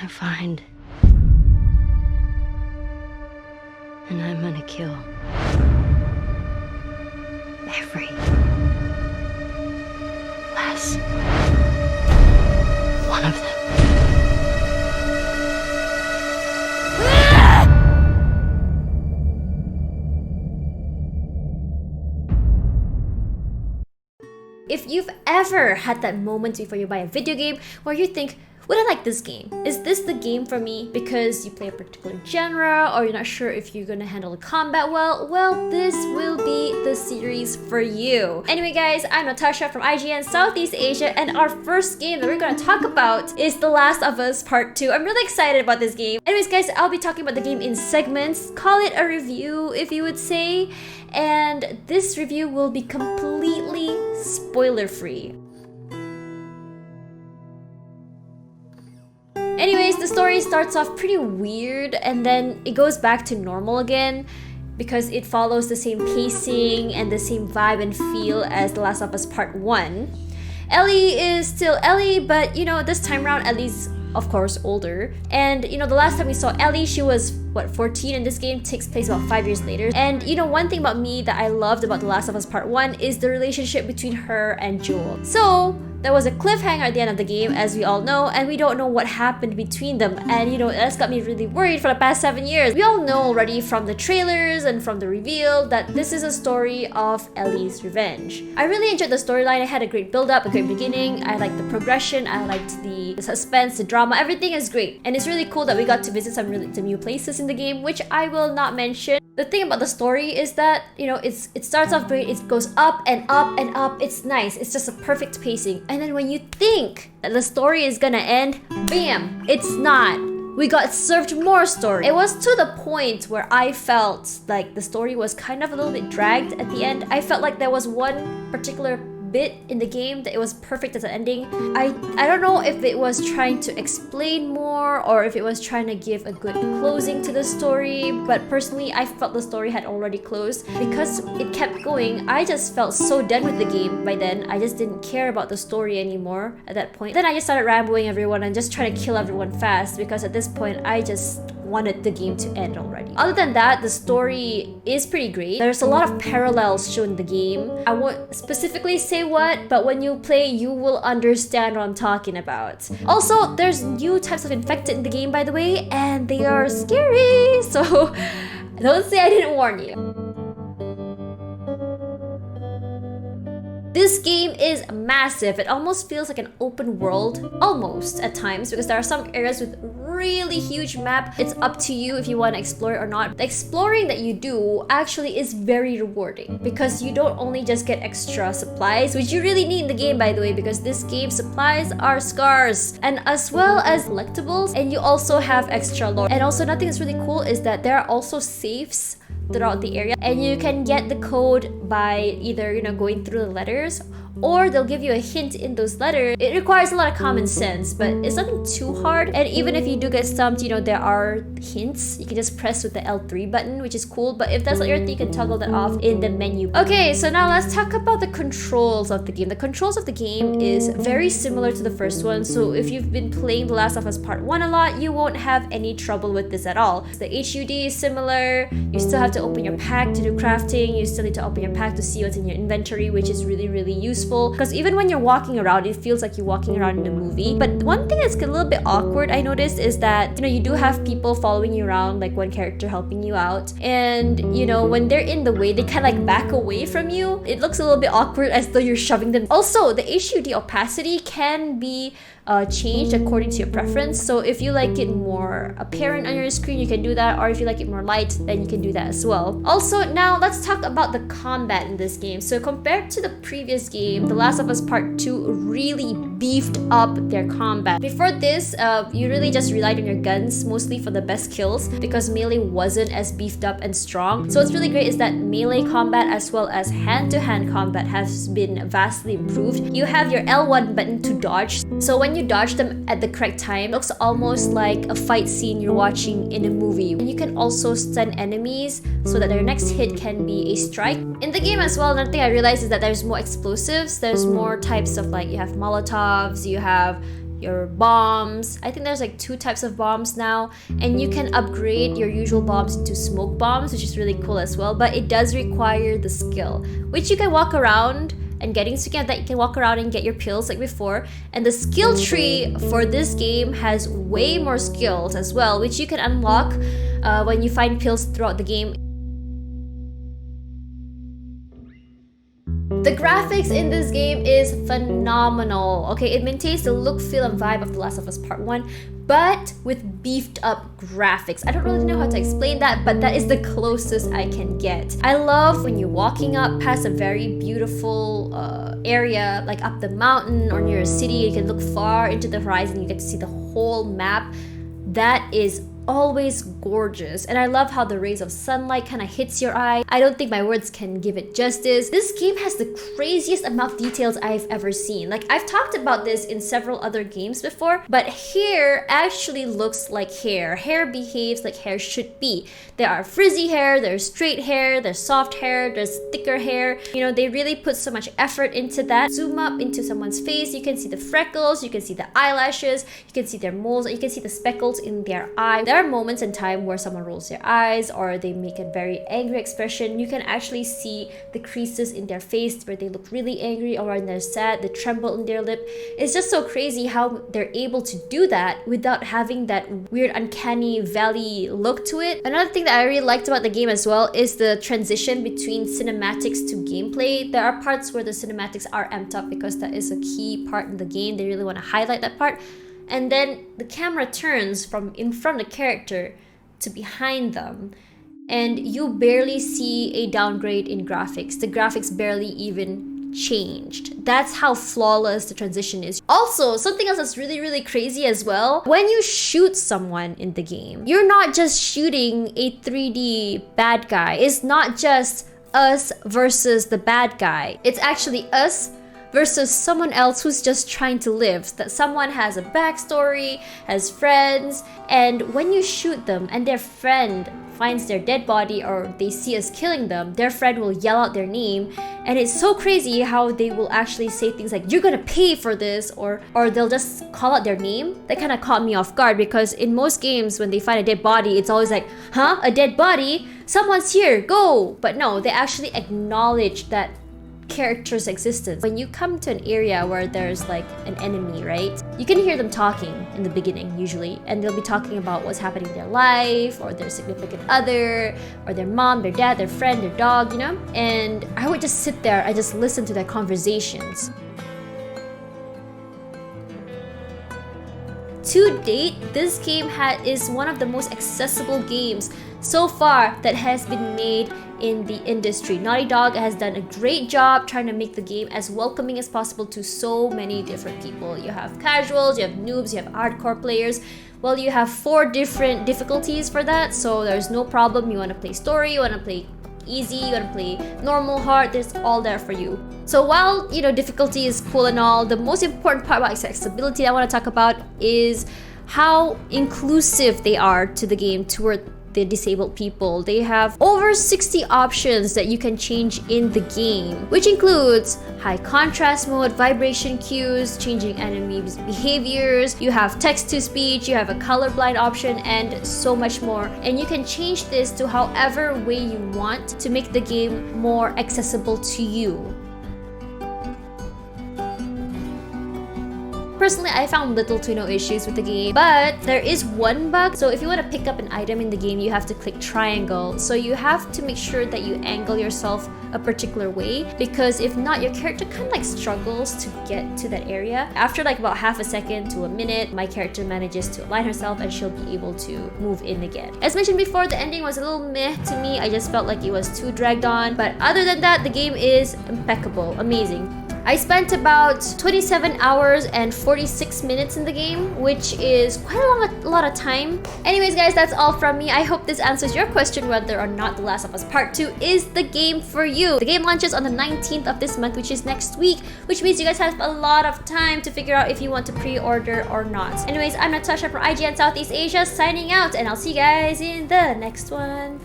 gonna find. And I'm gonna kill. Every last one of them. If you've ever had that moment before you buy a video game where you think, would I like this game? Is this the game for me? Because you play a particular genre or you're not sure if you're gonna handle the combat well, this will be the series for you. Anyway guys, I'm Natasha from IGN Southeast Asia, and our first game that we're gonna talk about is The Last of Us Part 2. I'm really excited about this game. Anyways guys, I'll be talking about the game in segments. Call it a review if you would say. And this review will be completely spoiler-free. Anyways, the story starts off pretty weird and then it goes back to normal again because it follows the same pacing and the same vibe and feel as The Last of Us Part 1. Ellie is still Ellie, but you know, this time around Ellie's of course older. And you know, the last time we saw Ellie, she was what, 14, and this game takes place about 5 years later. And you know, one thing about me that I loved about The Last of Us Part 1 is the relationship between her and Joel. So there was a cliffhanger at the end of the game, as we all know, and we don't know what happened between them. And you know, that's got me really worried for the past 7 years. We all know already from the trailers and from the reveal that this is a story of Ellie's revenge. I really enjoyed the storyline. I had a great build-up, a great beginning. I liked the progression, I liked the suspense, the drama, everything is great. And it's really cool that we got to visit some new places in the game, which I will not mention. The thing about the story is that, you know, it starts off great, it goes up and up and up, it's nice, it's just a perfect pacing. And then when you think that the story is gonna end, bam, it's not. We got served more story. It was to the point where I felt like the story was kind of a little bit dragged at the end. I felt like there was one particular bit in the game that it was perfect as an ending. I don't know if it was trying to explain more or if it was trying to give a good closing to the story, but personally I felt the story had already closed. Because it kept going, I just felt so done with the game by then. I just didn't care about the story anymore at that point. Then I just started rambling everyone and just trying to kill everyone fast, because at this point I just wanted the game to end already. Other than that, the story is pretty great. There's a lot of parallels shown in the game. I won't specifically say what, but when you play, you will understand what I'm talking about. Also, there's new types of infected in the game, by the way, and they are scary, so don't say I didn't warn you. This game is massive. It almost feels like an open world, almost at times, because there are some areas with really huge map. It's up to you if you want to explore it or not. The exploring that you do actually is very rewarding because you don't only just get extra supplies, which you really need in the game, by the way, because this game supplies are scarce, and as well as collectibles, and you also have extra lore. And also, nothing that's really cool is that there are also safes throughout the area, and you can get the code by either, you know, going through the letters, or they'll give you a hint in those letters. It requires a lot of common sense, but it's nothing too hard. And even if you do get stumped, you know, there are hints. You can just press with the L3 button, which is cool, but if that's not your thing, you can toggle that off in the menu. Okay, so now let's talk about the controls of the game. The controls of the game is very similar to the first one, so if you've been playing The Last of Us Part 1 a lot, you won't have any trouble with this at all. The HUD is similar. You still have to open your pack to do crafting. You still need to open your pack to see what's in your inventory, which is really, really useful. Because even when you're walking around, it feels like you're walking around in a movie. But one thing that's a little bit awkward, I noticed, is that, you know, you do have people following you around, like one character helping you out. And, you know, when they're in the way, they kind of like back away from you. It looks a little bit awkward as though you're shoving them. Also, the HUD opacity can be changed according to your preference. So if you like it more apparent on your screen, you can do that, or if you like it more light, then you can do that as well. Also, now let's talk about the combat in this game. So compared to the previous game, The Last of Us Part 2 really beefed up their combat. Before this, you really just relied on your guns mostly for the best kills because melee wasn't as beefed up and strong. So what's really great is that melee combat as well as hand-to-hand combat has been vastly improved. You have your L1 button to dodge. So when you dodge them at the correct time, it looks almost like a fight scene you're watching in a movie. And you can also stun enemies so that their next hit can be a strike. In the game as well, another thing I realized is that there's more explosives. There's more types of, like, you have Molotovs, you have your bombs. I think there's like 2 types of bombs now, and you can upgrade your usual bombs into smoke bombs, which is really cool as well, but it does require the skill, which you can walk around and getting so that you can walk around and get your pills like before. And the skill tree for this game has way more skills as well, which you can unlock when you find pills throughout the game. The graphics in this game is phenomenal. Okay, it maintains the look, feel, and vibe of The Last of Us Part 1, but with beefed up graphics. I don't really know how to explain that, but that is the closest I can get. I love when you're walking up past a very beautiful area, like up the mountain or near a city, you can look far into the horizon, you get to see the whole map. That is always gorgeous, and I love how the rays of sunlight kind of hits your eye. I don't think my words can give it justice. This game has the craziest amount of details I've ever seen. Like, I've talked about this in several other games before, but hair actually looks like hair. Hair behaves like hair should be. There are frizzy hair, there's straight hair, there's soft hair, there's thicker hair. You know, they really put so much effort into that. Zoom up into someone's face, you can see the freckles, you can see the eyelashes, you can see their moles, you can see the speckles in their eye. There are moments in time where someone rolls their eyes or they make a very angry expression. You can actually see the creases in their face where they look really angry, or when they're sad, they tremble in their lip. It's just so crazy how they're able to do that without having that weird uncanny valley look to it. Another thing that I really liked about the game as well is the transition between cinematics to gameplay. There are parts where the cinematics are amped up because that is a key part in the game. They really want to highlight that part. And then the camera turns from in front of the character to behind them, and you barely see a downgrade in graphics. The graphics barely even changed. That's how flawless the transition is. Also, something else that's really crazy as well, when you shoot someone in the game, you're not just shooting a 3D bad guy. It's not just us versus the bad guy. It's actually us versus someone else who's just trying to live. That someone has a backstory, has friends, and when you shoot them and their friend finds their dead body or they see us killing them, their friend will yell out their name. And it's so crazy how they will actually say things like, "You're gonna pay for this," or they'll just call out their name. That kind of caught me off guard, because in most games when they find a dead body, it's always like, "Huh? A dead body? Someone's here, go!" But no, they actually acknowledge that character's existence. When you come to an area where there's like an enemy, right? You can hear them talking in the beginning usually, and they'll be talking about what's happening in their life, or their significant other, or their mom, their dad, their friend, their dog, you know? And I would just sit there, I just listen to their conversations. To date, this game is one of the most accessible games so far that has been made in the industry. Naughty Dog has done a great job trying to make the game as welcoming as possible to so many different people. You have casuals, you have noobs, you have hardcore players. Well, you have 4 different difficulties for that, so there's no problem. You want to play story, you want to play easy, you want to play normal, hard, there's all there for you. So while, you know, difficulty is cool and all, the most important part about accessibility I want to talk about is how inclusive they are to the game toward the disabled people. They have over 60 options that you can change in the game, which includes high contrast mode, vibration cues, changing enemies' behaviors, you have text to speech, you have a colorblind option, and so much more. And you can change this to however way you want to make the game more accessible to you. Personally, I found little to no issues with the game, but there is one bug. So if you want to pick up an item in the game, you have to click triangle. So you have to make sure that you angle yourself a particular way, because if not, your character kind of like struggles to get to that area. After like about half a second to a minute, my character manages to align herself and she'll be able to move in again. As mentioned before, the ending was a little meh to me. I just felt like it was too dragged on, but other than that, the game is impeccable, amazing. I spent about 27 hours and 46 minutes in the game, which is quite a lot of time. Anyways guys, that's all from me. I hope this answers your question whether or not The Last of Us Part 2 is the game for you. The game launches on the 19th of this month, which is next week, which means you guys have a lot of time to figure out if you want to pre-order or not. Anyways, I'm Natasha from IGN Southeast Asia signing out, and I'll see you guys in the next one.